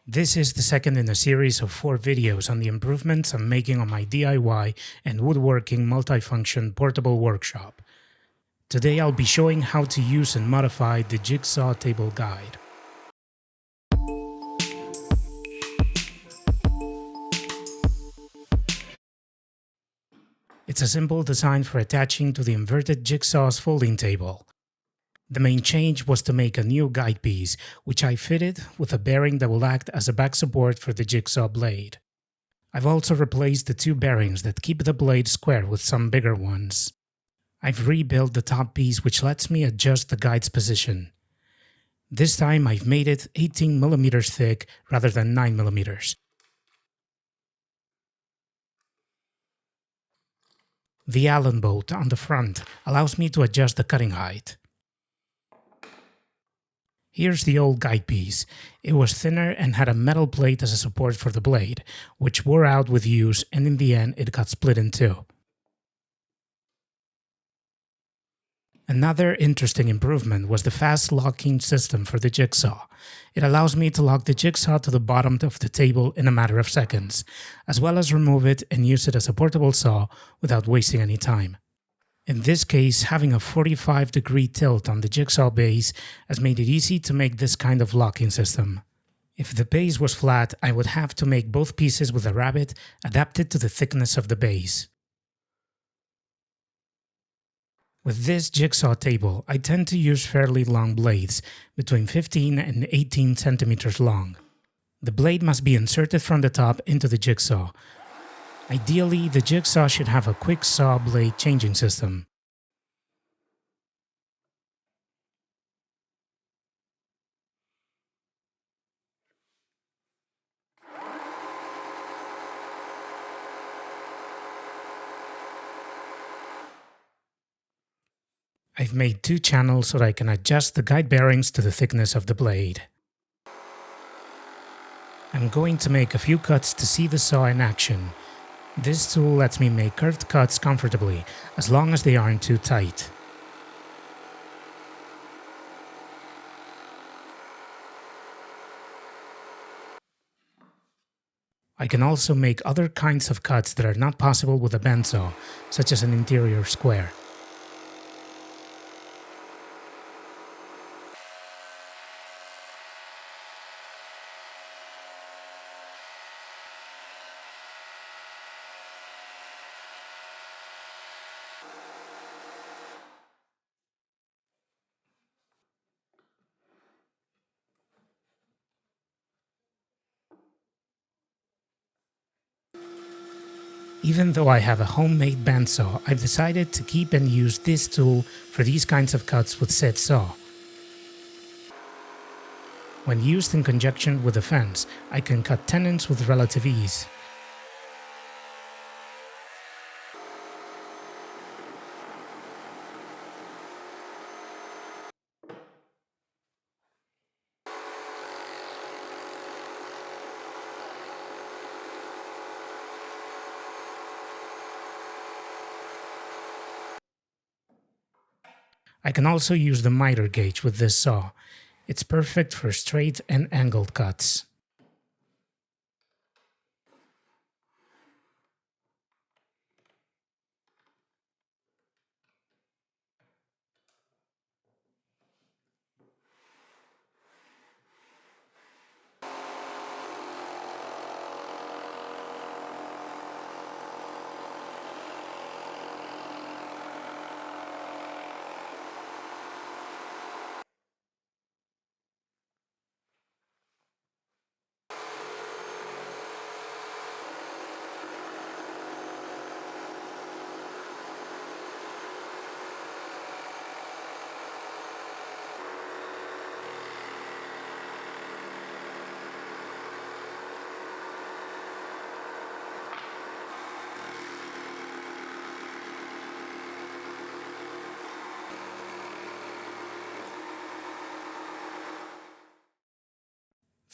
This is the second in a series of 4 videos on the improvements I'm making on my DIY and woodworking multifunction portable workshop. Today I'll be showing how to use and modify the Jigsaw Table Guide. It's a simple design for attaching to the inverted jigsaw's folding table. The main change was to make a new guide piece, which I fitted with a bearing that will act as a back support for the jigsaw blade. I've also replaced the 2 bearings that keep the blade square with some bigger ones. I've rebuilt the top piece, which lets me adjust the guide's position. This time I've made it 18mm thick rather than 9mm. The Allen bolt on the front allows me to adjust the cutting height. Here's the old guide piece. It was thinner and had a metal plate as a support for the blade, which wore out with use, and in the end it got split in two. Another interesting improvement was the fast locking system for the jigsaw. It allows me to lock the jigsaw to the bottom of the table in a matter of seconds, as well as remove it and use it as a portable saw without wasting any time. In this case, having a 45-degree tilt on the jigsaw base has made it easy to make this kind of locking system. If the base was flat, I would have to make both pieces with a rabbet adapted to the thickness of the base. With this jigsaw table, I tend to use fairly long blades, between 15 and 18 centimeters long. The blade must be inserted from the top into the jigsaw. Ideally, the jigsaw should have a quick saw blade changing system. I've made 2 channels so that I can adjust the guide bearings to the thickness of the blade. I'm going to make a few cuts to see the saw in action. This tool lets me make curved cuts comfortably, as long as they aren't too tight. I can also make other kinds of cuts that are not possible with a bandsaw, such as an interior square. Even though I have a homemade bandsaw, I've decided to keep and use this tool for these kinds of cuts with said saw. When used in conjunction with a fence, I can cut tenons with relative ease. I can also use the miter gauge with this saw. It's perfect for straight and angled cuts.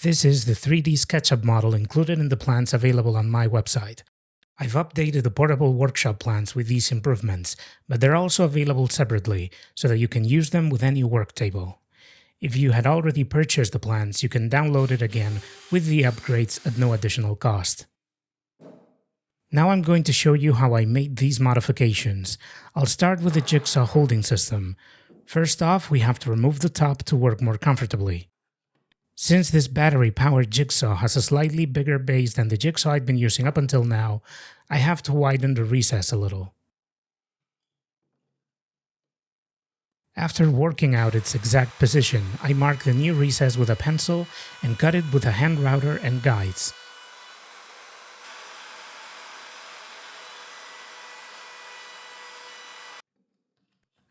This is the 3D SketchUp model included in the plans available on my website. I've updated the portable workshop plans with these improvements, but they're also available separately so that you can use them with any work table. If you had already purchased the plans, you can download it again with the upgrades at no additional cost. Now I'm going to show you how I made these modifications. I'll start with the Jigsaw holding system. First off, we have to remove the top to work more comfortably. Since this battery-powered Jigsaw has a slightly bigger base than the Jigsaw I'd been using up until now, I have to widen the recess a little. After working out its exact position, I mark the new recess with a pencil and cut it with a hand router and guides.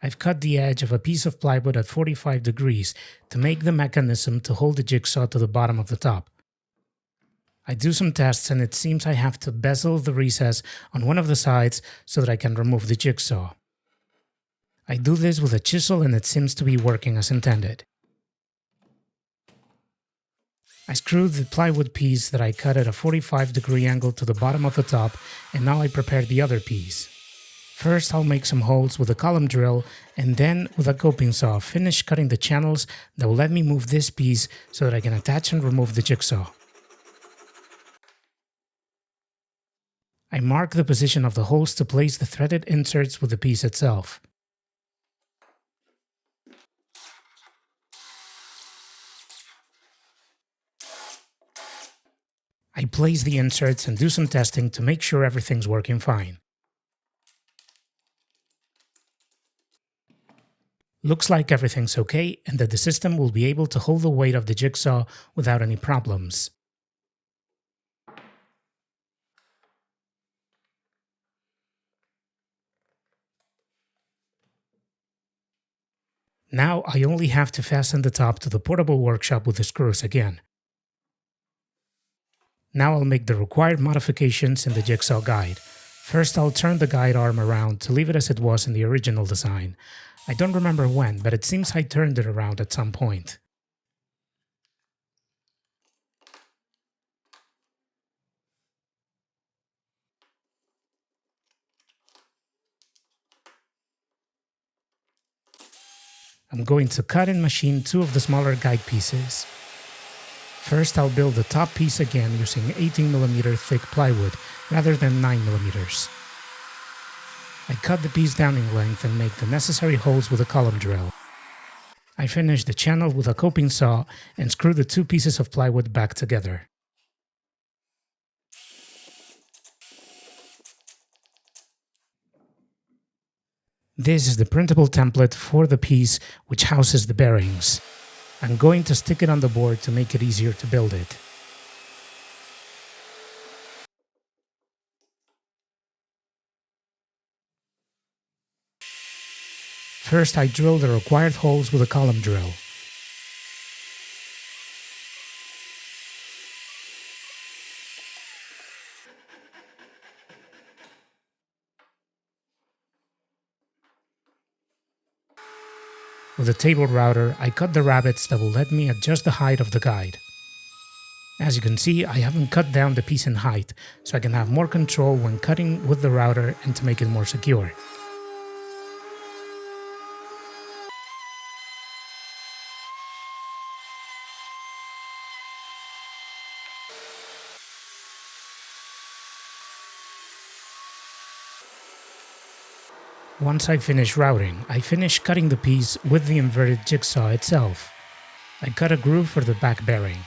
I've cut the edge of a piece of plywood at 45 degrees to make the mechanism to hold the Jigsaw to the bottom of the top. I do some tests and it seems I have to bezel the recess on one of the sides so that I can remove the Jigsaw. I do this with a chisel and it seems to be working as intended. I screwed the plywood piece that I cut at a 45-degree angle to the bottom of the top, and now I prepare the other piece. First, I'll make some holes with a column drill, and then with a coping saw finish cutting the channels that will let me move this piece so that I can attach and remove the Jigsaw. I mark the position of the holes to place the threaded inserts with the piece itself. I place the inserts and do some testing to make sure everything's working fine. Looks like everything's okay and that the system will be able to hold the weight of the Jigsaw without any problems. Now I only have to fasten the top to the portable workshop with the screws again. Now I'll make the required modifications in the Jigsaw guide. First I'll turn the guide arm around to leave it as it was in the original design. I don't remember when, but it seems I turned it around at some point. I'm going to cut and machine two of the smaller guide pieces. First, I'll build the top piece again using 18mm thick plywood rather than 9mm. I cut the piece down in length and make the necessary holes with a column drill. I finish the channel with a coping saw and screw the two pieces of plywood back together. This is the printable template for the piece which houses the bearings. I'm going to stick it on the board to make it easier to build it. First, I drill the required holes with a column drill. With a table router, I cut the rabbets that will let me adjust the height of the guide. As you can see, I haven't cut down the piece in height, so I can have more control when cutting with the router and to make it more secure. Once I finish routing, I finish cutting the piece with the inverted Jigsaw itself. I cut a groove for the back bearing.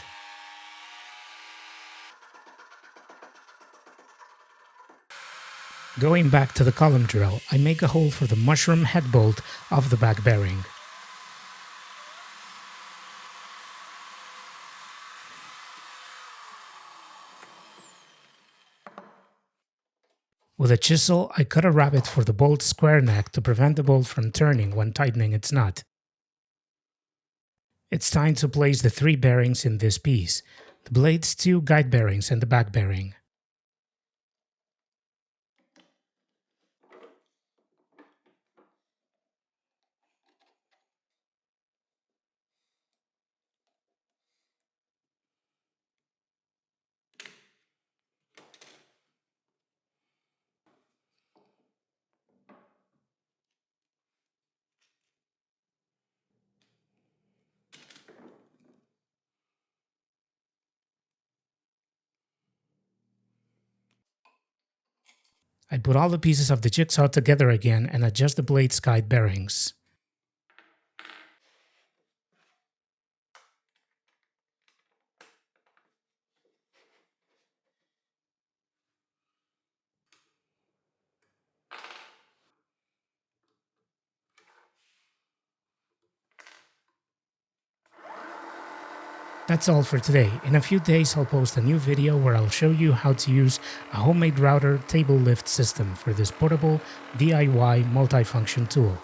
Going back to the column drill, I make a hole for the mushroom head bolt of the back bearing. With a chisel, I cut a rabbet for the bolt's square neck to prevent the bolt from turning when tightening its nut. It's time to place the three bearings in this piece: the blade's two guide bearings and the back bearing. I put all the pieces of the jigsaw together again and adjust the blade's guide bearings. That's all for today. In a few days, I'll post a new video where I'll show you how to use a homemade router table lift system for this portable DIY multifunction tool.